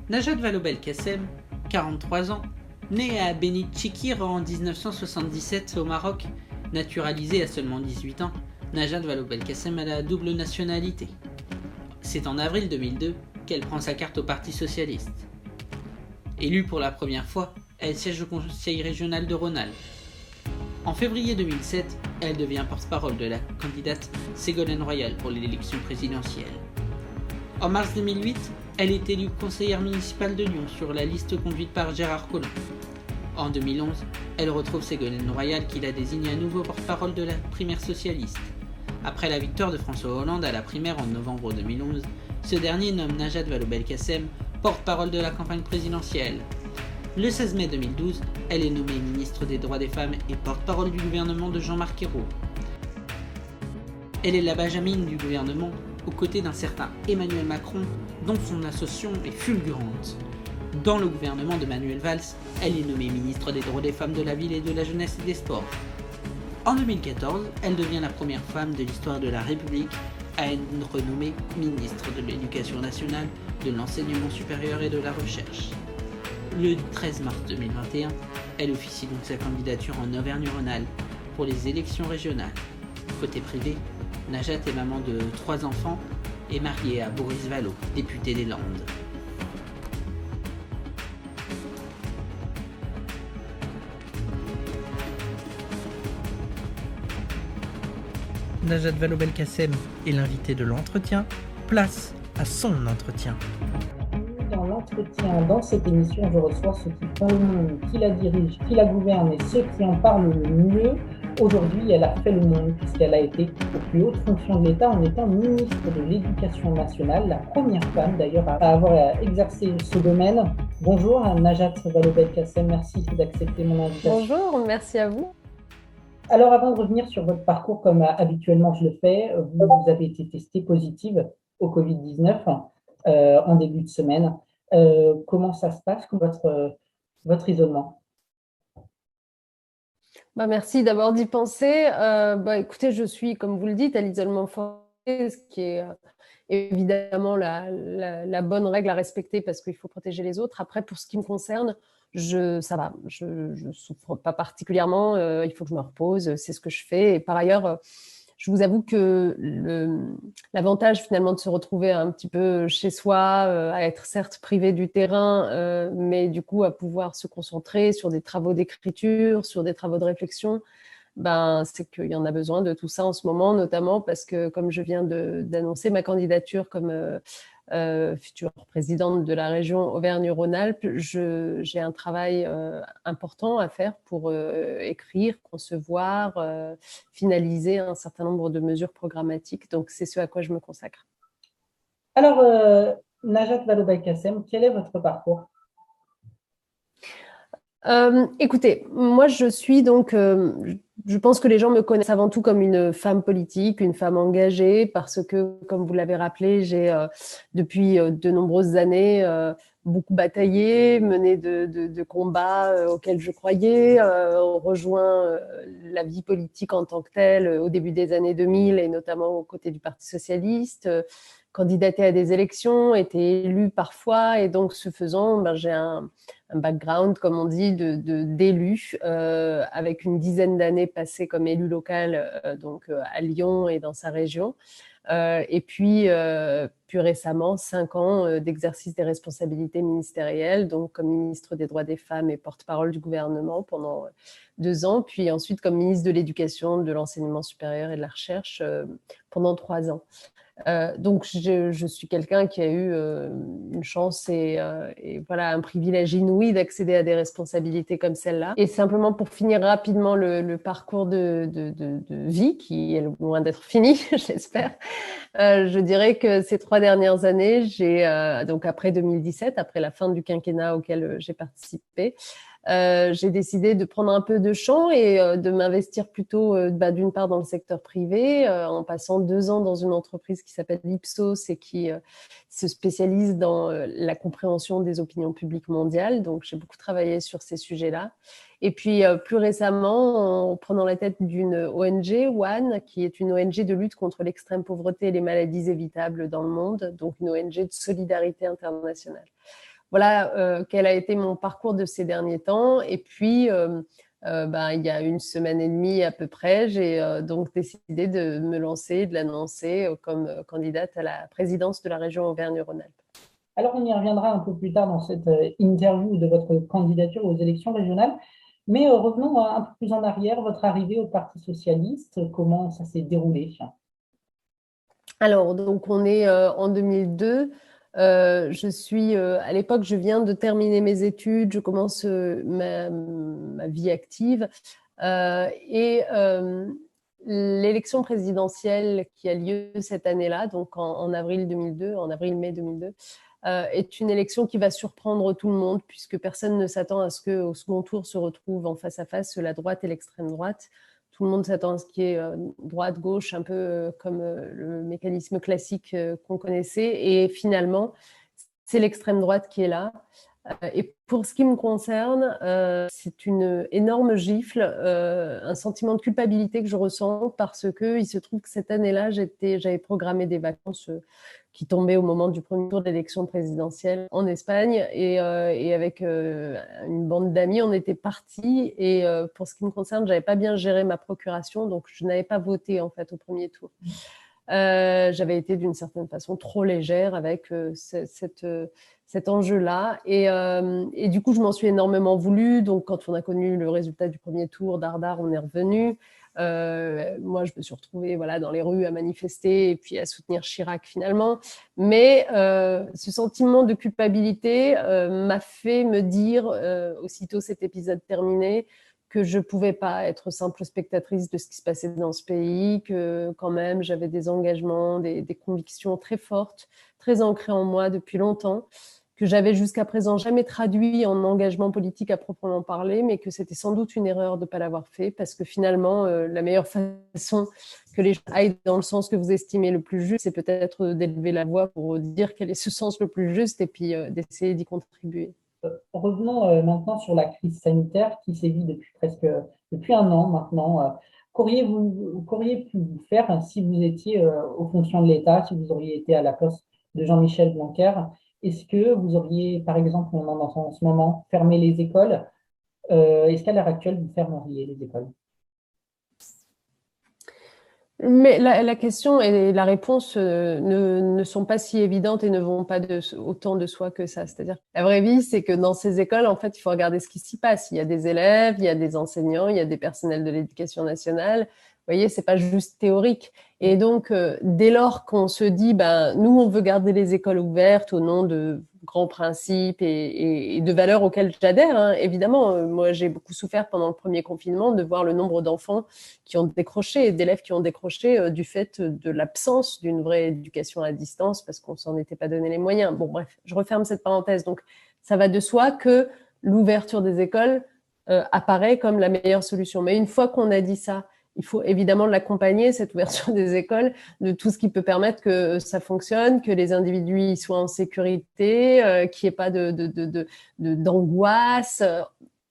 Najat Vallaud-Belkacem, 43 ans, née à Beni Tchikir en 1977 au Maroc, naturalisée à seulement 18 ans, Najat Vallaud-Belkacem a la double nationalité. C'est en avril 2002 qu'elle prend sa carte au Parti socialiste. Élue pour la première fois, elle siège au conseil régional de Rhône-Alpes. En février 2007, elle devient porte-parole de la candidate Ségolène Royal pour l'élection présidentielle. En mars 2008, elle est élue conseillère municipale de Lyon sur la liste conduite par Gérard Collomb. En 2011, elle retrouve Ségolène Royal qui la désigne à nouveau porte-parole de la primaire socialiste. Après la victoire de François Hollande à la primaire en novembre 2011, ce dernier nomme Najat Vallaud-Belkacem porte-parole de la campagne présidentielle. Le 16 mai 2012, elle est nommée ministre des Droits des Femmes et porte-parole du gouvernement de Jean-Marc Ayrault. Elle est la benjamine du gouvernement, aux côtés d'un certain Emmanuel Macron, dont son association est fulgurante. Dans le gouvernement de Manuel Valls, elle est nommée ministre des Droits des Femmes, de la Ville et de la Jeunesse et des Sports. En 2014, elle devient la première femme de l'histoire de la République à être renommée ministre de l'Éducation nationale, de l'Enseignement supérieur et de la Recherche. Le 13 mars 2021, elle officie donc sa candidature en Auvergne-Rhône-Alpes pour les élections régionales. Côté privé, Najat est maman de 3 enfants et mariée à Boris Vallaud, député des Landes. Najat Vallaud-Belkacem est l'invité de l'entretien. Place à son entretien. Dans l'entretien, dans cette émission, je reçois ceux qui font le monde, qui la dirigent, qui la gouvernent et ceux qui en parlent le mieux. Aujourd'hui, elle a fait le monde puisqu'elle a été aux plus hautes fonctions de l'État en étant ministre de l'Éducation nationale, la première femme d'ailleurs à avoir exercé ce domaine. Bonjour Najat Vallaud-Belkacem, merci d'accepter mon invitation. Bonjour, merci à vous. Alors avant de revenir sur votre parcours comme habituellement je le fais, vous avez été testée positive au Covid-19 en début de semaine. Comment ça se passe, votre isolement? Merci d'abord d'y penser. Écoutez, je suis, comme vous le dites, à l'isolement forcé, ce qui est évidemment la bonne règle à respecter parce qu'il faut protéger les autres. Après, pour ce qui me concerne, ça va, je ne souffre pas particulièrement, il faut que je me repose, c'est ce que je fais. Et par ailleurs, je vous avoue que l'avantage finalement de se retrouver un petit peu chez soi, à être certes privé du terrain, mais du coup à pouvoir se concentrer sur des travaux d'écriture, sur des travaux de réflexion, c'est qu'il y en a besoin de tout ça en ce moment, notamment parce que comme je viens d'annoncer ma candidature comme future présidente de la région Auvergne-Rhône-Alpes, j'ai un travail important à faire pour écrire, concevoir, finaliser un certain nombre de mesures programmatiques. Donc, c'est ce à quoi je me consacre. Alors, Najat Vallaud-Belkacem, quel est votre parcours ? Écoutez, moi je suis donc, je pense que les gens me connaissent avant tout comme une femme politique, une femme engagée, parce que, comme vous l'avez rappelé, j'ai depuis de nombreuses années beaucoup bataillé, mené de combats auxquels je croyais, rejoint la vie politique en tant que telle au début des années 2000 et notamment aux côtés du Parti socialiste, candidaté à des élections, été élue parfois et donc ce faisant, j'ai un background, comme on dit, d'élu, avec une dizaine d'années passées comme élu local à Lyon et dans sa région. Et puis, plus récemment, 5 ans d'exercice des responsabilités ministérielles, donc comme ministre des Droits des Femmes et porte-parole du gouvernement pendant 2 ans, puis ensuite comme ministre de l'Éducation, de l'Enseignement supérieur et de la Recherche pendant 3 ans. Donc, je suis quelqu'un qui a eu une chance et voilà, un privilège inouï d'accéder à des responsabilités comme celle-là. Et simplement pour finir rapidement le parcours de vie, qui est loin d'être fini, j'espère, je dirais que ces 3 dernières années, donc après 2017, après la fin du quinquennat auquel j'ai participé, j'ai décidé de prendre un peu de champ et de m'investir plutôt d'une part dans le secteur privé, en passant 2 ans dans une entreprise qui s'appelle Ipsos et qui se spécialise dans la compréhension des opinions publiques mondiales. Donc, j'ai beaucoup travaillé sur ces sujets-là. Et puis, plus récemment, en prenant la tête d'une ONG, ONE, qui est une ONG de lutte contre l'extrême pauvreté et les maladies évitables dans le monde, donc une ONG de solidarité internationale. voilà quel a été mon parcours de ces derniers temps. Et puis, il y a une semaine et demie à peu près, j'ai donc décidé de me lancer, de l'annoncer comme candidate à la présidence de la région Auvergne-Rhône-Alpes. Alors, on y reviendra un peu plus tard dans cette interview de votre candidature aux élections régionales. Mais revenons un peu plus en arrière, votre arrivée au Parti socialiste, comment ça s'est déroulé? Alors, donc on est en 2002. À l'époque, je viens de terminer mes études, je commence ma vie active. L'élection présidentielle qui a lieu cette année-là, donc en avril 2002, en avril-mai 2002, est une élection qui va surprendre tout le monde, puisque personne ne s'attend à ce qu'au second tour se retrouvent en face à face la droite et l'extrême droite. Tout le monde s'attend à ce qui est droite-gauche, un peu comme le mécanisme classique qu'on connaissait. Et finalement, c'est l'extrême droite qui est là. Et pour ce qui me concerne, c'est une énorme gifle, un sentiment de culpabilité que je ressens parce qu'il se trouve que cette année-là, j'avais programmé des vacances qui tombaient au moment du premier tour d'élection présidentielle en Espagne. Et avec une bande d'amis, on était partis. Et pour ce qui me concerne, je n'avais pas bien géré ma procuration, donc je n'avais pas voté en fait au premier tour. J'avais été d'une certaine façon trop légère avec cet enjeu-là. Et du coup, je m'en suis énormément voulu. Donc, quand on a connu le résultat du premier tour, dardard, on est revenu. Moi, je me suis retrouvée dans les rues à manifester et puis à soutenir Chirac finalement. Mais ce sentiment de culpabilité m'a fait me dire, aussitôt cet épisode terminé, que je ne pouvais pas être simple spectatrice de ce qui se passait dans ce pays, que quand même j'avais des engagements, des convictions très fortes, très ancrées en moi depuis longtemps, que j'avais jusqu'à présent jamais traduit en engagement politique à proprement parler, mais que c'était sans doute une erreur de ne pas l'avoir fait, parce que finalement, la meilleure façon que les gens aillent dans le sens que vous estimez le plus juste, c'est peut-être d'élever la voix pour dire quel est ce sens le plus juste et puis d'essayer d'y contribuer. Revenons maintenant sur la crise sanitaire qui sévit depuis un an maintenant. Qu'auriez pu vous faire si vous étiez aux fonctions de l'État, si vous auriez été à la place de Jean-Michel Blanquer? Est-ce que vous auriez, par exemple, on en entend en ce moment, fermé les écoles? Est-ce qu'à l'heure actuelle, vous fermeriez les écoles? Mais la question et la réponse ne sont pas si évidentes et ne vont pas autant de soi que ça. C'est-à-dire, la vraie vie, c'est que dans ces écoles, en fait, il faut regarder ce qui s'y passe. Il y a des élèves, il y a des enseignants, il y a des personnels de l'éducation nationale. Vous voyez, c'est pas juste théorique. Et donc, dès lors qu'on se dit, nous, on veut garder les écoles ouvertes au nom de grands principes et de valeurs auxquelles j'adhère, hein. Évidemment, moi, j'ai beaucoup souffert pendant le premier confinement de voir le nombre d'enfants qui ont décroché, d'élèves qui ont décroché du fait de l'absence d'une vraie éducation à distance parce qu'on s'en était pas donné les moyens. Bon, bref, je referme cette parenthèse. Donc, ça va de soi que l'ouverture des écoles apparaît comme la meilleure solution. Mais une fois qu'on a dit ça, il faut évidemment l'accompagner, cette ouverture des écoles, de tout ce qui peut permettre que ça fonctionne, que les individus soient en sécurité, qu'il n'y ait pas d'angoisse.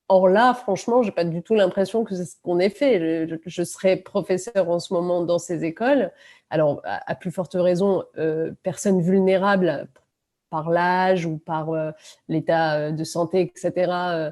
Or là, franchement, j'ai pas du tout l'impression que c'est ce qu'on ait fait. Je serais professeur en ce moment dans ces écoles. Alors, à plus forte raison, personnes vulnérables par l'âge ou par l'état de santé, etc.,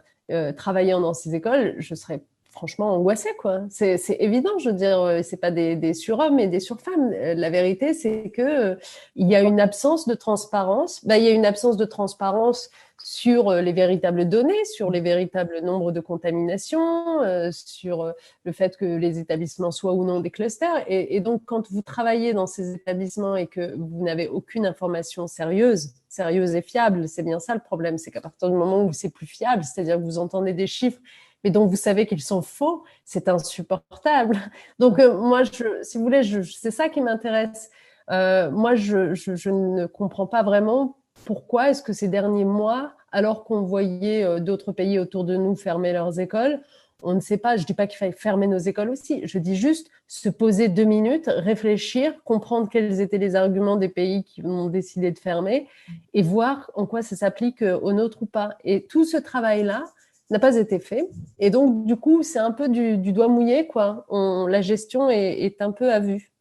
travaillant dans ces écoles, je serais franchement angoissée, quoi. C'est évident, je veux dire, c'est pas des surhommes et des surfemmes. La vérité, c'est que il y a une absence de transparence. Il y a une absence de transparence sur les véritables données, sur les véritables nombres de contaminations, sur le fait que les établissements soient ou non des clusters. Et donc, quand vous travaillez dans ces établissements et que vous n'avez aucune information sérieuse et fiable, c'est bien ça le problème, c'est qu'à partir du moment où c'est plus fiable, c'est-à-dire que vous entendez des chiffres mais dont vous savez qu'ils sont faux, c'est insupportable. Donc, moi, si vous voulez, c'est ça qui m'intéresse. Moi, je ne comprends pas vraiment pourquoi est-ce que ces derniers mois, alors qu'on voyait d'autres pays autour de nous fermer leurs écoles, on ne sait pas, je ne dis pas qu'il faille fermer nos écoles aussi, je dis juste se poser 2 minutes, réfléchir, comprendre quels étaient les arguments des pays qui ont décidé de fermer et voir en quoi ça s'applique aux nôtres ou pas. Et tout ce travail-là n'a pas été fait. Et donc, du coup, c'est un peu du doigt mouillé, quoi. La gestion est un peu à vue.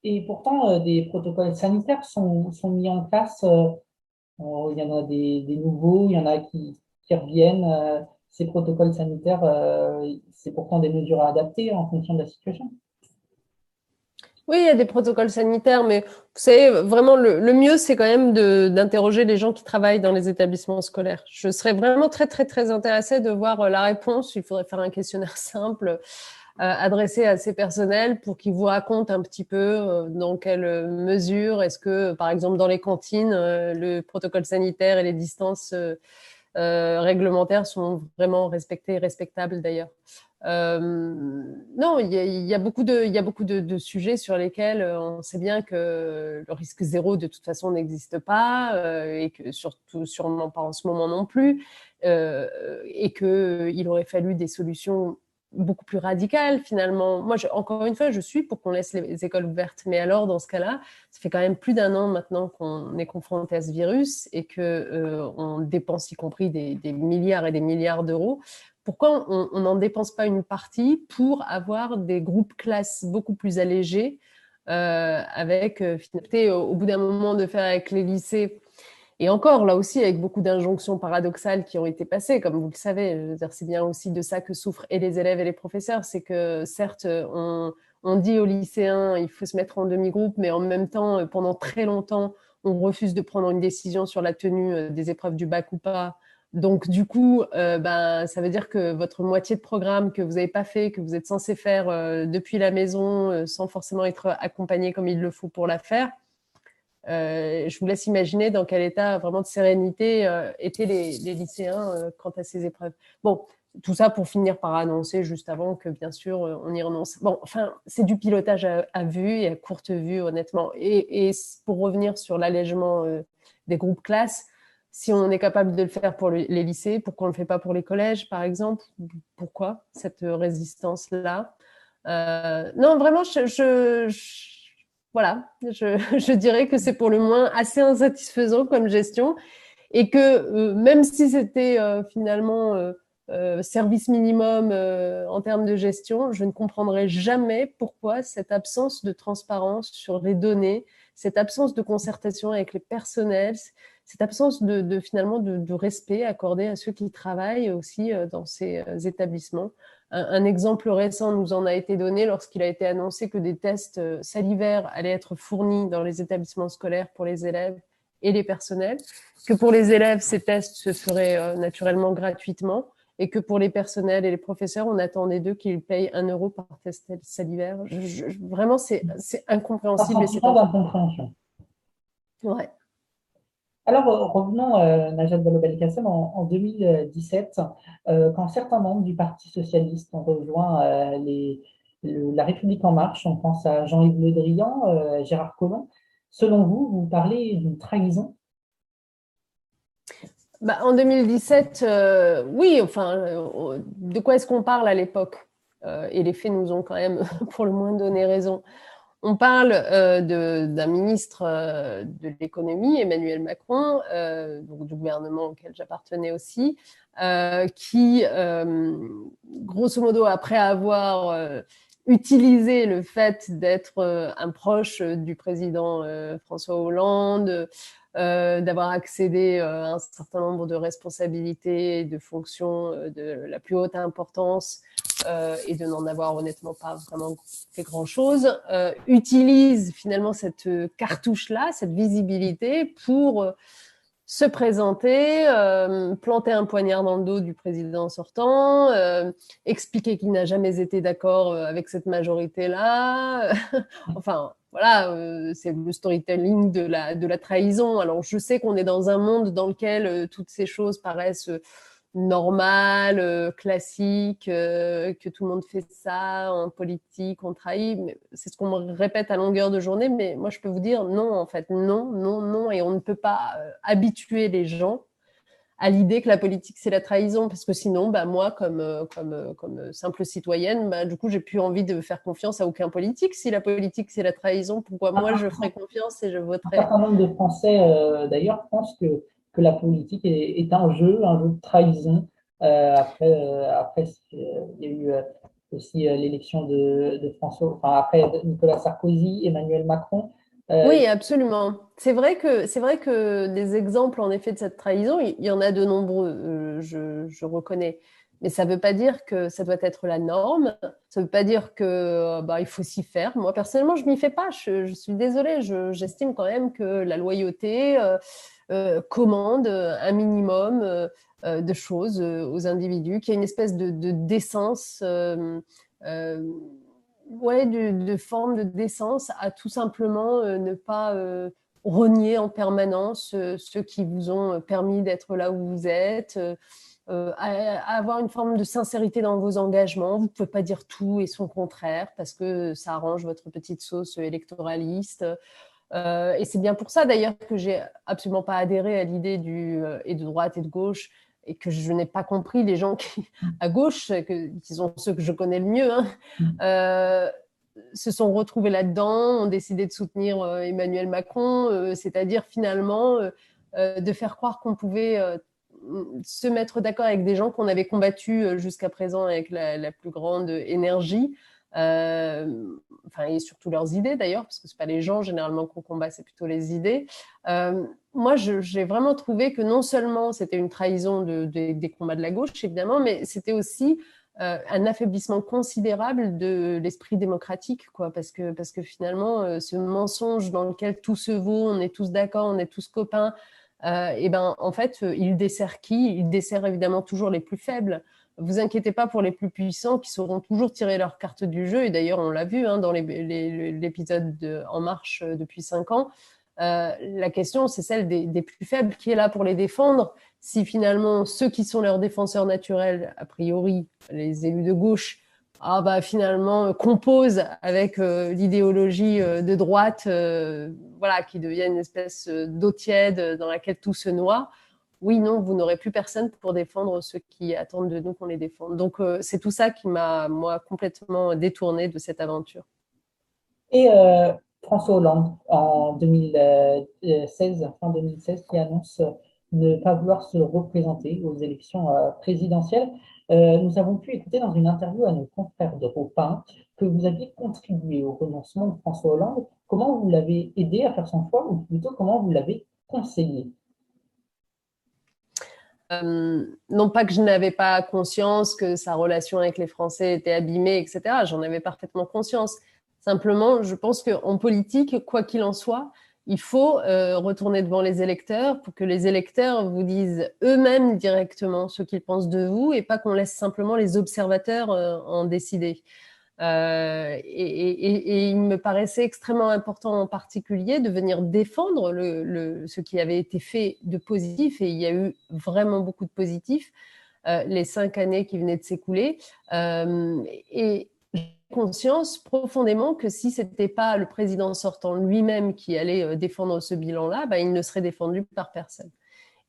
Et pourtant, des protocoles sanitaires sont mis en place Il y en a des nouveaux, il y en a qui reviennent. Ces protocoles sanitaires, c'est pourtant des mesures à adapter en fonction de la situation. Oui, il y a des protocoles sanitaires, mais vous savez, vraiment, le mieux, c'est quand même d'interroger les gens qui travaillent dans les établissements scolaires. Je serais vraiment très, très, très intéressée de voir la réponse. Il faudrait faire un questionnaire simple adressé à ces personnels pour qu'ils vous racontent un petit peu dans quelle mesure est-ce que, par exemple, dans les cantines, le protocole sanitaire et les distances réglementaires sont vraiment respectés et respectables d'ailleurs. Non, il y a beaucoup de sujets sur lesquels on sait bien que le risque zéro de toute façon n'existe pas et que surtout sûrement pas en ce moment non plus et qu'il aurait fallu des solutions beaucoup plus radicales finalement. Moi, encore une fois, je suis pour qu'on laisse les écoles ouvertes, mais alors dans ce cas-là, ça fait quand même plus d'1 an maintenant qu'on est confronté à ce virus et que on dépense y compris des milliards et des milliards d'euros. Pourquoi on n'en dépense pas une partie pour avoir des groupes classes beaucoup plus allégés avec au bout d'un moment de faire avec les lycées et encore là aussi avec beaucoup d'injonctions paradoxales qui ont été passées, comme vous le savez, c'est bien aussi de ça que souffrent et les élèves et les professeurs, c'est que certes on dit aux lycéens il faut se mettre en demi-groupe, mais en même temps pendant très longtemps on refuse de prendre une décision sur la tenue des épreuves du bac ou pas. Donc du coup, ça veut dire que votre moitié de programme que vous n'avez pas fait, que vous êtes censé faire depuis la maison, sans forcément être accompagné comme il le faut pour la faire, je vous laisse imaginer dans quel état vraiment de sérénité étaient les lycéens quant à ces épreuves. Bon, tout ça pour finir par annoncer juste avant que bien sûr on y renonce. Bon, enfin, c'est du pilotage à vue et à courte vue honnêtement. Et pour revenir sur l'allègement des groupes classes, si on est capable de le faire pour les lycées, pourquoi on ne le fait pas pour les collèges, par exemple? Pourquoi cette résistance-là? Non, vraiment, voilà, je dirais que c'est pour le moins assez insatisfaisant comme gestion et que même si c'était finalement service minimum en termes de gestion, je ne comprendrais jamais pourquoi cette absence de transparence sur les données, cette absence de concertation avec les personnels, cette absence finalement de respect accordé à ceux qui travaillent aussi dans ces établissements. Un exemple récent nous en a été donné lorsqu'il a été annoncé que des tests salivaires allaient être fournis dans les établissements scolaires pour les élèves et les personnels, que pour les élèves, ces tests se feraient naturellement gratuitement et que pour les personnels et les professeurs, on attendait d'eux qu'ils payent 1 euro par test salivaire. Vraiment, c'est incompréhensible. Ça sent d'incompréhension. Ouais. Alors, revenons, Najat Vallaud-Belkacem, en 2017, quand certains membres du Parti socialiste ont rejoint La République en marche, on pense à Jean-Yves Le Drian, Gérard Collomb. Selon vous, vous parlez d'une trahison? En 2017, oui, enfin, de quoi est-ce qu'on parle à l'époque et les faits nous ont quand même pour le moins donné raison. On parle d'un ministre de l'économie, Emmanuel Macron, donc du gouvernement auquel j'appartenais aussi, qui, grosso modo, après avoir utilisé le fait d'être un proche du président François Hollande, d'avoir accédé à un certain nombre de responsabilités et de fonctions de la plus haute importance et de n'en avoir honnêtement pas vraiment fait grand-chose, utilise finalement cette cartouche-là, cette visibilité pour se présenter, planter un poignard dans le dos du président sortant, expliquer qu'il n'a jamais été d'accord avec cette majorité-là. Enfin, voilà, c'est le storytelling de la trahison. Alors, je sais qu'on est dans un monde dans lequel toutes ces choses paraissent normales, classiques, que tout le monde fait ça en politique, on trahit. C'est ce qu'on me répète à longueur de journée, mais moi je peux vous dire non, en fait, non, non, non, et on ne peut pas habituer les gens à l'idée que la politique c'est la trahison, parce que sinon, moi, comme simple citoyenne, du coup, j'ai plus envie de faire confiance à aucun politique. Si la politique c'est la trahison, pourquoi moi je ferais confiance et je Un voterais? certain nombre de Français, d'ailleurs, pensent que la politique est un jeu de trahison. Après, il y a eu aussi l'élection de François, enfin, après Nicolas Sarkozy, Emmanuel Macron. Oui, absolument. C'est vrai que des exemples, en effet, de cette trahison, il y en a de nombreux, je reconnais. Mais ça ne veut pas dire que ça doit être la norme. Ça ne veut pas dire que bah, il faut s'y faire. Moi, personnellement, je m'y fais pas. Je suis désolée. J'estime quand même que la loyauté commande un minimum de choses aux individus, qu'il y a une espèce de décence. Euh, ouais, de forme de décence à tout simplement ne pas renier en permanence ceux qui vous ont permis d'être là où vous êtes, à avoir une forme de sincérité dans vos engagements. Vous ne pouvez pas dire tout et son contraire parce que ça arrange votre petite sauce électoraliste. Et c'est bien pour ça d'ailleurs que j'ai absolument pas adhéré à l'idée et de droite et de gauche et que je n'ai pas compris les gens qui, à gauche, qui sont ceux que je connais le mieux, hein, euh, se sont retrouvés là-dedans, ont décidé de soutenir Emmanuel Macron, c'est-à-dire finalement de faire croire qu'on pouvait se mettre d'accord avec des gens qu'on avait combattus jusqu'à présent avec la plus grande énergie. Enfin, et surtout leurs idées d'ailleurs, parce que c'est pas les gens généralement qu'on combat, c'est plutôt les idées. Moi, j'ai vraiment trouvé que non seulement c'était une trahison des combats de la gauche, évidemment, mais c'était aussi un affaiblissement considérable de l'esprit démocratique, quoi, parce que finalement, ce mensonge dans lequel tout se vaut, on est tous d'accord, on est tous copains, et ben en fait, il dessert qui? Il dessert évidemment toujours les plus faibles. Vous inquiétez pas pour les plus puissants qui sauront toujours tirer leur carte du jeu. Et d'ailleurs, on l'a vu hein, dans l'épisode En Marche depuis 5 ans. La question, c'est celle des plus faibles. Qui est là pour les défendre? Si finalement, ceux qui sont leurs défenseurs naturels, a priori, les élus de gauche, finalement, composent avec l'idéologie de droite, voilà, qui devient une espèce d'eau tiède dans laquelle tout se noie. Oui, non, vous n'aurez plus personne pour défendre ceux qui attendent de nous qu'on les défende. Donc, c'est tout ça qui m'a, moi, complètement détournée de cette aventure. Et François Hollande, en 2016, fin 2016, qui annonce ne pas vouloir se représenter aux élections présidentielles. Nous avons pu écouter dans une interview à nos confrères d'Europe 1 que vous aviez contribué au renoncement de François Hollande. Comment vous l'avez aidé à faire son choix, ou plutôt comment vous l'avez conseillé? Non pas que je n'avais pas conscience que sa relation avec les Français était abîmée, etc. J'en avais parfaitement conscience. Simplement, je pense qu'en politique, quoi qu'il en soit, il faut retourner devant les électeurs pour que les électeurs vous disent eux-mêmes directement ce qu'ils pensent de vous et pas qu'on laisse simplement les observateurs en décider. Et il me paraissait extrêmement important en particulier de venir défendre ce qui avait été fait de positif, et il y a eu vraiment beaucoup de positifs les 5 années qui venaient de s'écouler. Et j'ai conscience profondément que si ce n'était pas le président sortant lui-même qui allait défendre ce bilan-là, il ne serait défendu par personne.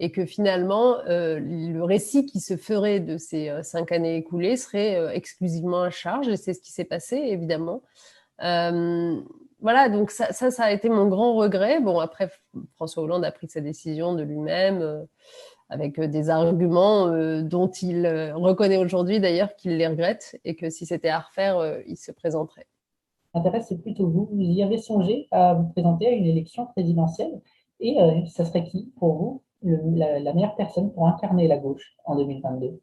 Et que finalement, le récit qui se ferait de ces 5 années écoulées serait exclusivement à charge, et c'est ce qui s'est passé, évidemment. Voilà, donc ça a été mon grand regret. Bon, après, François Hollande a pris sa décision de lui-même, avec des arguments dont il reconnaît aujourd'hui d'ailleurs qu'il les regrette, et que si c'était à refaire, il se présenterait. M'intéresse, c'est plutôt vous. Vous y avez songé à vous présenter à une élection présidentielle, et ça serait qui, pour vous, la meilleure personne pour incarner la gauche en 2022?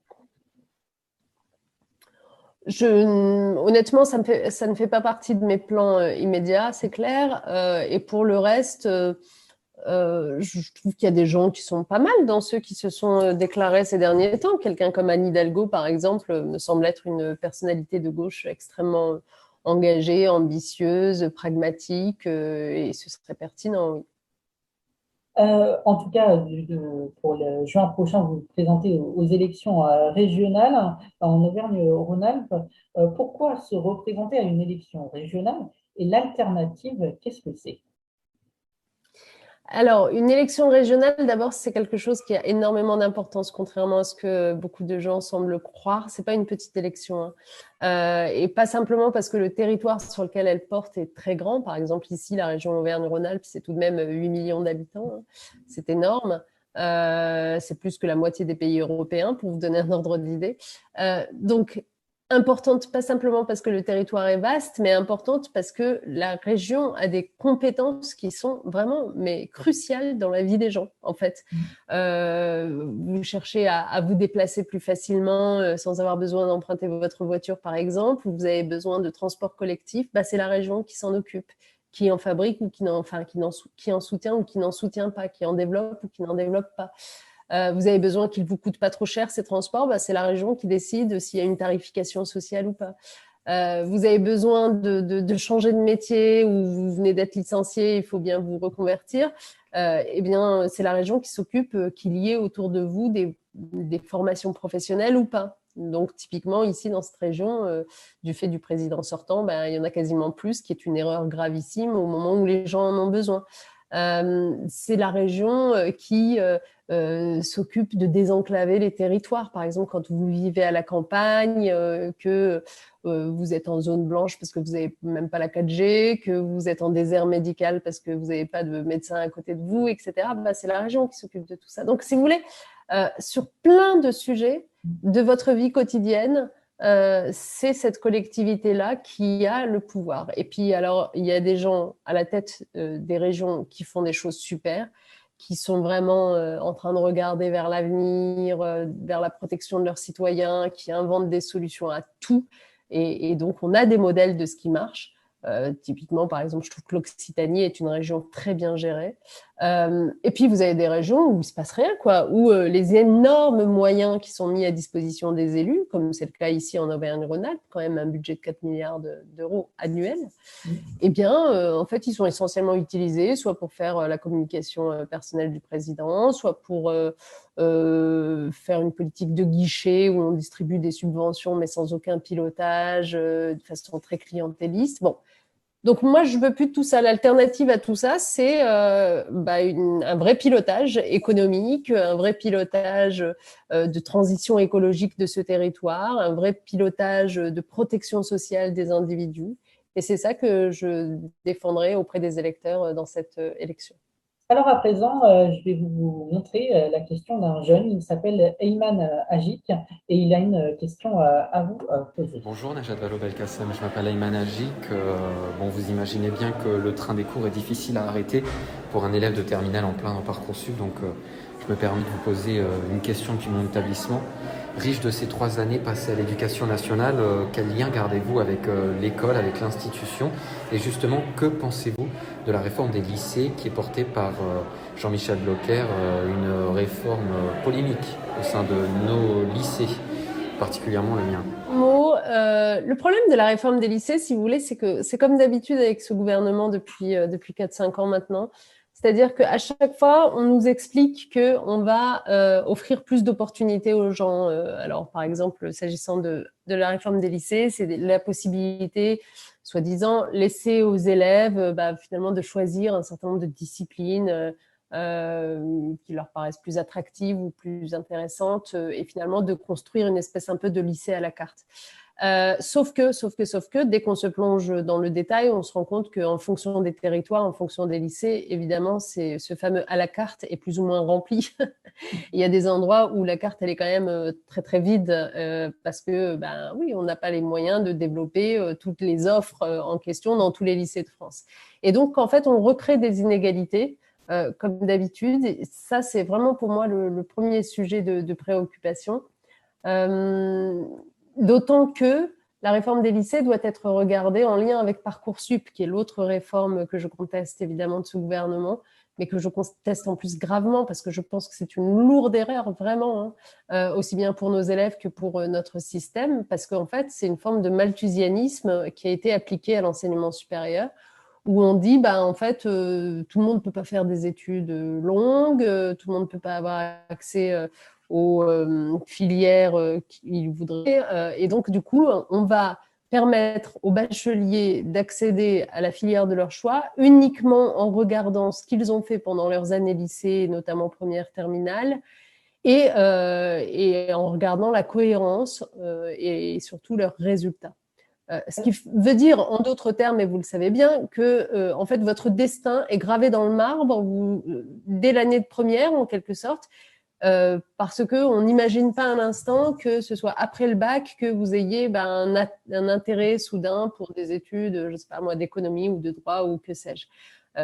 Honnêtement, ça ne fait pas partie de mes plans immédiats, c'est clair. Et pour le reste, je trouve qu'il y a des gens qui sont pas mal dans ceux qui se sont déclarés ces derniers temps. Quelqu'un comme Anne Hidalgo, par exemple, me semble être une personnalité de gauche extrêmement engagée, ambitieuse, pragmatique, et ce serait pertinent, oui. En tout cas, pour le juin prochain, vous vous présentez aux élections régionales en Auvergne-Rhône-Alpes. Pourquoi se représenter à une élection régionale? Et l'alternative, qu'est-ce que c'est? Alors, une élection régionale, d'abord, c'est quelque chose qui a énormément d'importance, contrairement à ce que beaucoup de gens semblent croire. C'est pas une petite élection, hein. Et pas simplement parce que le territoire sur lequel elle porte est très grand. Par exemple, ici, la région Auvergne-Rhône-Alpes, c'est tout de même 8 millions d'habitants, hein. C'est énorme. C'est plus que la moitié des pays européens, pour vous donner un ordre d'idée. Donc, Importante, pas simplement parce que le territoire est vaste, mais importante parce que la région a des compétences qui sont vraiment cruciales dans la vie des gens, en fait. Vous cherchez à vous déplacer plus facilement sans avoir besoin d'emprunter votre voiture, par exemple. Vous avez besoin de transport collectif. C'est la région qui s'en occupe, qui en fabrique ou qui en soutient ou qui n'en soutient pas, qui en développe ou qui n'en développe pas. Vous avez besoin qu'ils ne vous coûtent pas trop cher, ces transports, c'est la région qui décide s'il y a une tarification sociale ou pas. Vous avez besoin de changer de métier ou vous venez d'être licencié, il faut bien vous reconvertir. Eh bien, c'est la région qui s'occupe qu'il y ait autour de vous des formations professionnelles ou pas. Donc, typiquement, ici, dans cette région, du fait du président sortant, il y en a quasiment plus, ce qui est une erreur gravissime au moment où les gens en ont besoin. C'est la région qui s'occupe de désenclaver les territoires. Par exemple, quand vous vivez à la campagne, que vous êtes en zone blanche parce que vous n'avez même pas la 4G, que vous êtes en désert médical parce que vous n'avez pas de médecin à côté de vous, etc. C'est la région qui s'occupe de tout ça. Donc, si vous voulez, sur plein de sujets de votre vie quotidienne, c'est cette collectivité-là qui a le pouvoir. Et puis, alors, il y a des gens à la tête des régions qui font des choses super, qui sont vraiment en train de regarder vers l'avenir, vers la protection de leurs citoyens, qui inventent des solutions à tout. Et donc, on a des modèles de ce qui marche. Typiquement, par exemple, je trouve que l'Occitanie est une région très bien gérée. Et puis, vous avez des régions où il ne se passe rien, où les énormes moyens qui sont mis à disposition des élus, comme c'est le cas ici en Auvergne-Rhône-Alpes, quand même un budget de 4 milliards d'euros annuels, eh bien, en fait, ils sont essentiellement utilisés soit pour faire la communication personnelle du président, soit pour faire une politique de guichet où on distribue des subventions mais sans aucun pilotage, de façon très clientéliste. Bon. Donc moi, je veux plus de tout ça. L'alternative à tout ça, c'est un vrai pilotage économique, un vrai pilotage de transition écologique de ce territoire, un vrai pilotage de protection sociale des individus. Et c'est ça que je défendrai auprès des électeurs dans cette élection. Alors à présent, je vais vous montrer la question d'un jeune. Il s'appelle Ayman Agik et il a une question à vous poser. Bonjour Najat Vallaud-Belkacem, je m'appelle Ayman Agik. Vous imaginez bien que le train des cours est difficile à arrêter pour un élève de terminale en plein Parcoursup. Donc je me permets de vous poser une question depuis mon établissement. Riche de ces 3 années passées à l'éducation nationale, quel lien gardez-vous avec l'école, avec l'institution? Et justement, que pensez-vous de la réforme des lycées qui est portée par Jean-Michel Blanquer, une réforme polémique au sein de nos lycées, particulièrement le mien? Le problème de la réforme des lycées, si vous voulez, c'est que c'est comme d'habitude avec ce gouvernement depuis 4-5 ans maintenant. C'est-à-dire qu'à chaque fois, on nous explique qu'on va offrir plus d'opportunités aux gens. Alors, par exemple, s'agissant de la réforme des lycées, c'est la possibilité, soi-disant, laisser aux élèves finalement de choisir un certain nombre de disciplines qui leur paraissent plus attractives ou plus intéressantes et finalement de construire une espèce un peu de lycée à la carte. Sauf que, dès qu'on se plonge dans le détail, on se rend compte qu'en fonction des territoires, en fonction des lycées, évidemment, ce fameux à la carte est plus ou moins rempli. Il y a des endroits où la carte, elle est quand même très, très vide parce que, oui, on n'a pas les moyens de développer toutes les offres en question dans tous les lycées de France. Et donc, en fait, on recrée des inégalités comme d'habitude. Et ça, c'est vraiment pour moi le premier sujet de préoccupation. D'autant que la réforme des lycées doit être regardée en lien avec Parcoursup, qui est l'autre réforme que je conteste évidemment de ce gouvernement, mais que je conteste en plus gravement parce que je pense que c'est une lourde erreur vraiment, aussi bien pour nos élèves que pour notre système, parce qu'en fait c'est une forme de malthusianisme qui a été appliquée à l'enseignement supérieur, où on dit en fait tout le monde ne peut pas faire des études longues, tout le monde ne peut pas avoir accès aux filières qu'ils voudraient. Et donc, du coup, on va permettre aux bacheliers d'accéder à la filière de leur choix uniquement en regardant ce qu'ils ont fait pendant leurs années lycée, notamment première terminale, et en regardant la cohérence et surtout leurs résultats. Ce qui veut dire, en d'autres termes, et vous le savez bien, que en fait, votre destin est gravé dans le marbre dès l'année de première, en quelque sorte. parce qu'on n'imagine pas un instant que ce soit après le bac que vous ayez un intérêt soudain pour des études, je ne sais pas moi, d'économie ou de droit ou que sais-je.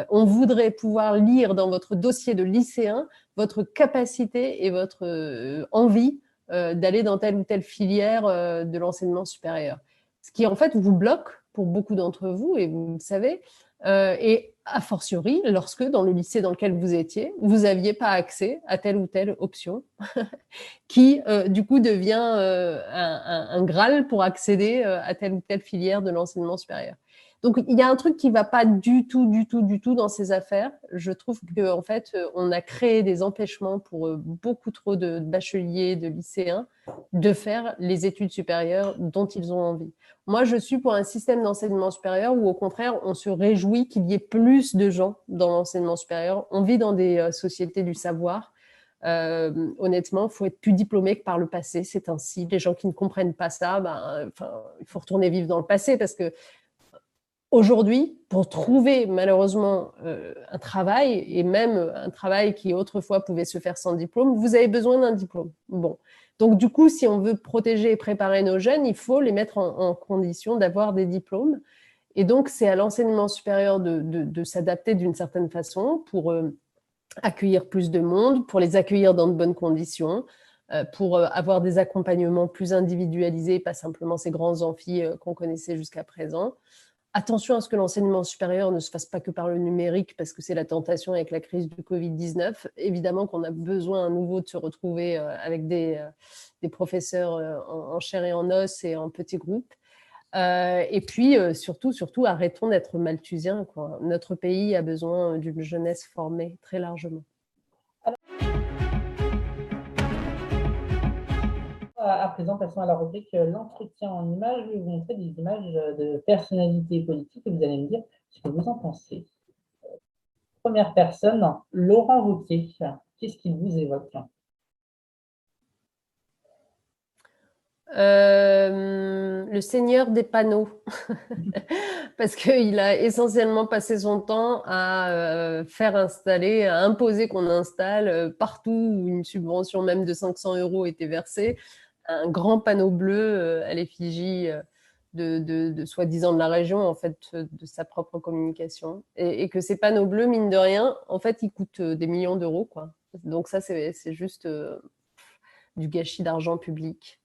On voudrait pouvoir lire dans votre dossier de lycéen votre capacité et votre envie d'aller dans telle ou telle filière de l'enseignement supérieur. Ce qui, en fait, vous bloque pour beaucoup d'entre vous, et vous le savez, et a fortiori, lorsque dans le lycée dans lequel vous étiez, vous n'aviez pas accès à telle ou telle option qui, du coup, devient un Graal pour accéder à telle ou telle filière de l'enseignement supérieur. Donc, il y a un truc qui ne va pas du tout dans ces affaires. Je trouve qu'en fait, on a créé des empêchements pour beaucoup trop de bacheliers, de lycéens, de faire les études supérieures dont ils ont envie. Moi, je suis pour un système d'enseignement supérieur où, au contraire, on se réjouit qu'il y ait plus de gens dans l'enseignement supérieur. On vit dans des sociétés du savoir. Honnêtement, il faut être plus diplômé que par le passé. C'est ainsi. Les gens qui ne comprennent pas ça, il faut retourner vivre dans le passé parce que aujourd'hui, pour trouver malheureusement un travail, et même un travail qui autrefois pouvait se faire sans diplôme, vous avez besoin d'un diplôme. Bon. Donc du coup, si on veut protéger et préparer nos jeunes, il faut les mettre en condition d'avoir des diplômes. Et donc, c'est à l'enseignement supérieur de s'adapter d'une certaine façon pour accueillir plus de monde, pour les accueillir dans de bonnes conditions, pour avoir des accompagnements plus individualisés, pas simplement ces grands amphis qu'on connaissait jusqu'à présent. Attention à ce que l'enseignement supérieur ne se fasse pas que par le numérique, parce que c'est la tentation avec la crise du Covid-19. Évidemment qu'on a besoin à nouveau de se retrouver avec des professeurs en chair et en os et en petits groupes. Et puis, surtout, arrêtons d'être malthusiens, quoi. Notre pays a besoin d'une jeunesse formée très largement. À présent, passons à la rubrique l'entretien en images. Je vais vous montrer des images de personnalités politiques et vous allez me dire ce que vous en pensez. Première personne, Laurent Wauquiez. Qu'est-ce qu'il vous évoque? Le seigneur des panneaux, parce qu'il a essentiellement passé son temps à faire installer, à imposer qu'on installe partout où une subvention même de 500 € était versée, un grand panneau bleu à l'effigie de soi-disant de la région, en fait, de sa propre communication. Et que ces panneaux bleus, mine de rien, en fait, ils coûtent des millions d'euros, quoi. Donc ça, c'est juste du gâchis d'argent public.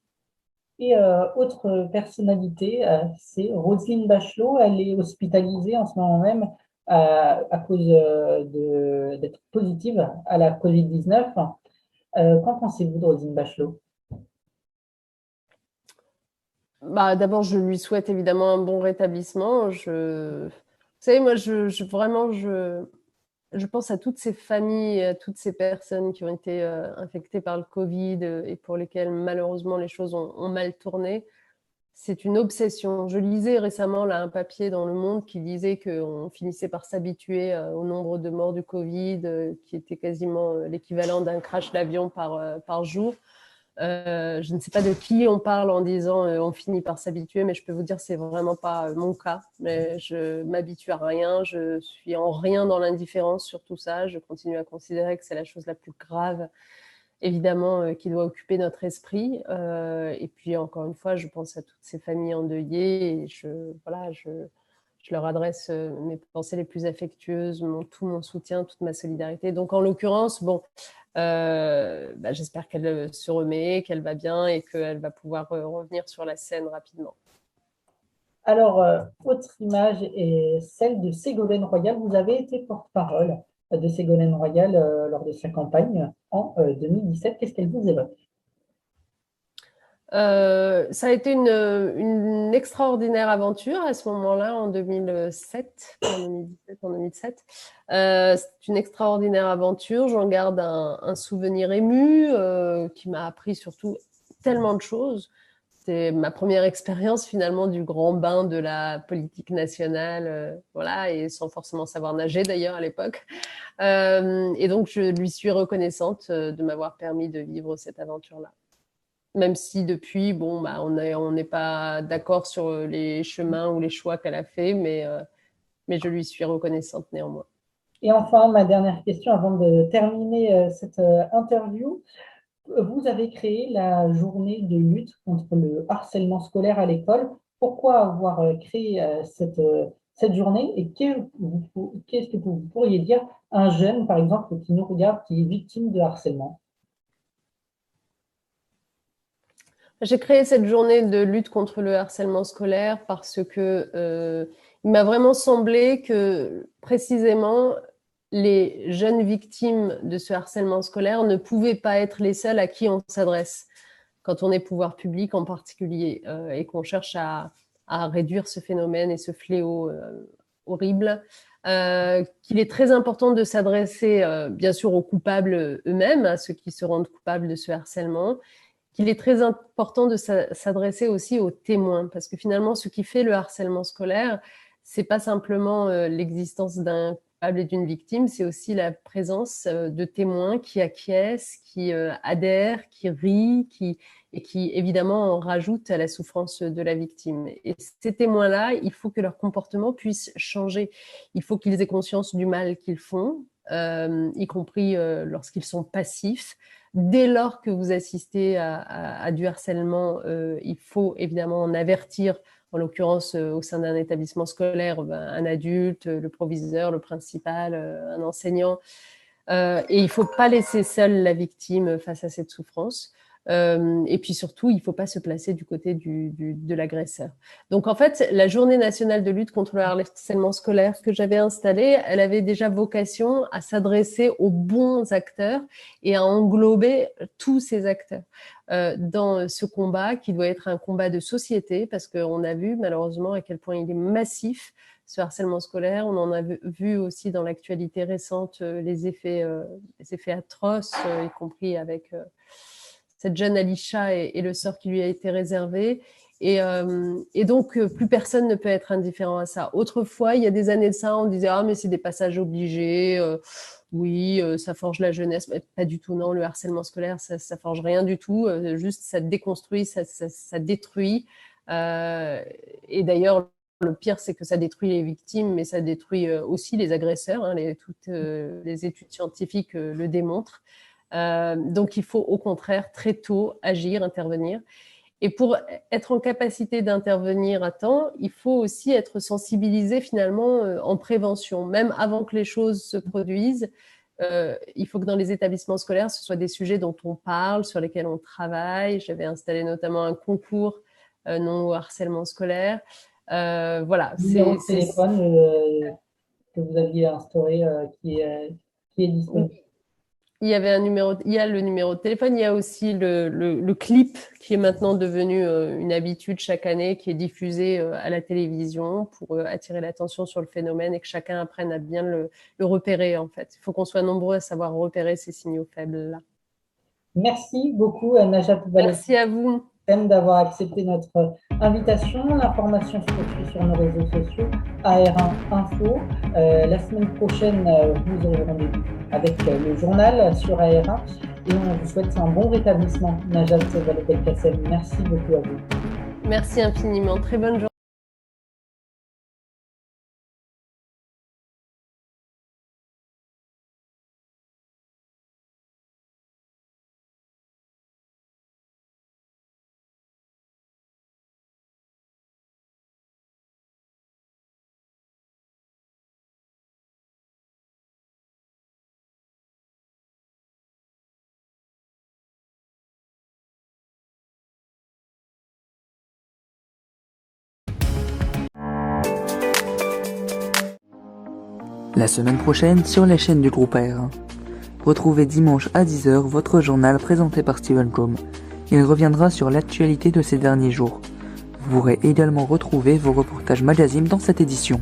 Et autre personnalité, c'est Roselyne Bachelot. Elle est hospitalisée en ce moment même à cause d'être positive à la Covid-19. Qu'en pensez-vous de Roselyne Bachelot? D'abord, je lui souhaite évidemment un bon rétablissement. Vous savez, moi, je pense à toutes ces familles, à toutes ces personnes qui ont été infectées par le Covid et pour lesquelles malheureusement les choses ont mal tourné. C'est une obsession. Je lisais récemment là, un papier dans Le Monde qui disait qu'on finissait par s'habituer au nombre de morts du Covid, qui était quasiment l'équivalent d'un crash d'avion par jour. Je ne sais pas de qui on parle en disant on finit par s'habituer, mais je peux vous dire que c'est vraiment pas mon cas. Mais je m'habitue à rien, je suis en rien dans l'indifférence sur tout ça. Je continue à considérer que c'est la chose la plus grave, évidemment, qui doit occuper notre esprit. Et puis encore une fois, je pense à toutes ces familles endeuillées et je leur adresse mes pensées les plus affectueuses, tout mon soutien, toute ma solidarité. Donc en l'occurrence, j'espère qu'elle se remet, qu'elle va bien et qu'elle va pouvoir revenir sur la scène rapidement. Alors, autre image est celle de Ségolène Royal. Vous avez été porte-parole de Ségolène Royal lors de sa campagne en 2017. Qu'est-ce qu'elle vous évoque? Ça a été une extraordinaire aventure à ce moment-là, en 2007. C'est une extraordinaire aventure. J'en garde un souvenir ému qui m'a appris surtout tellement de choses. C'était ma première expérience finalement du grand bain de la politique nationale, et sans forcément savoir nager d'ailleurs à l'époque. Et donc je lui suis reconnaissante de m'avoir permis de vivre cette aventure-là. Même si depuis, on n'est pas d'accord sur les chemins ou les choix qu'elle a fait, mais je lui suis reconnaissante néanmoins. Et enfin, ma dernière question avant de terminer cette interview. Vous avez créé la journée de lutte contre le harcèlement scolaire à l'école. Pourquoi avoir créé cette journée et qu'est-ce que vous pourriez dire à un jeune, par exemple, qui nous regarde, qui est victime de harcèlement? J'ai créé cette journée de lutte contre le harcèlement scolaire parce que il m'a vraiment semblé que précisément les jeunes victimes de ce harcèlement scolaire ne pouvaient pas être les seules à qui on s'adresse quand on est pouvoir public en particulier et qu'on cherche à réduire ce phénomène et ce fléau horrible. Qu'il est très important de s'adresser bien sûr aux coupables eux-mêmes, à ceux qui se rendent coupables de ce harcèlement, qu'il est très important de s'adresser aussi aux témoins, parce que finalement, ce qui fait le harcèlement scolaire, c'est pas simplement l'existence d'un coupable et d'une victime, c'est aussi la présence de témoins qui acquiescent, qui adhèrent, qui rient, et qui évidemment en rajoutent à la souffrance de la victime. Et ces témoins-là, il faut que leur comportement puisse changer. Il faut qu'ils aient conscience du mal qu'ils font, y compris lorsqu'ils sont passifs. Dès lors que vous assistez à du harcèlement, il faut évidemment en avertir, en l'occurrence au sein d'un établissement scolaire, un adulte, le proviseur, le principal, un enseignant. Et il ne faut pas laisser seule la victime face à cette souffrance. Et puis surtout, il ne faut pas se placer du côté de l'agresseur. Donc en fait, la Journée nationale de lutte contre le harcèlement scolaire que j'avais installée, elle avait déjà vocation à s'adresser aux bons acteurs et à englober tous ces acteurs dans ce combat qui doit être un combat de société, parce qu'on a vu malheureusement à quel point il est massif, ce harcèlement scolaire. On en a vu aussi dans l'actualité récente les effets atroces, y compris avec cette jeune Alisha et le sort qui lui a été réservé. Et donc, plus personne ne peut être indifférent à ça. Autrefois, il y a des années de ça, on disait « Ah, mais c'est des passages obligés, oui, ça forge la jeunesse. » Pas du tout, non, le harcèlement scolaire, ça forge rien du tout. Juste, ça déconstruit, ça détruit. Et d'ailleurs, le pire, c'est que ça détruit les victimes, mais ça détruit aussi les agresseurs. Hein, toutes les études scientifiques le démontrent. Donc, il faut au contraire très tôt agir, intervenir. Et pour être en capacité d'intervenir à temps, il faut aussi être sensibilisé finalement en prévention, même avant que les choses se produisent. Il faut que dans les établissements scolaires, ce soit des sujets dont on parle, sur lesquels on travaille. J'avais installé notamment un concours non au harcèlement scolaire. Voilà. Le numéro de téléphone que vous aviez instauré qui est disponible. Il y a le numéro de téléphone, il y a aussi le clip qui est maintenant devenu une habitude chaque année, qui est diffusé à la télévision pour attirer l'attention sur le phénomène et que chacun apprenne à bien le repérer en fait. Il faut qu'on soit nombreux à savoir repérer ces signaux faibles-là. Merci beaucoup Najat Vallaud. Merci à vous. D'avoir accepté notre invitation. L'information se poursuit sur nos réseaux sociaux, AR1 Info. La semaine prochaine, vous aurez rendez-vous avec le journal sur AR1 et on vous souhaite un bon rétablissement. Najat Vallaud-Belkacem, merci beaucoup à vous. Merci infiniment. Très bonne journée. La semaine prochaine sur les chaînes du groupe AR1. Retrouvez dimanche à 10h votre journal présenté par Steven Combe. Il reviendra sur l'actualité de ces derniers jours. Vous pourrez également retrouver vos reportages magazines dans cette édition.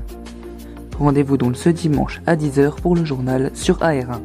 Rendez-vous donc ce dimanche à 10h pour le journal sur AR1.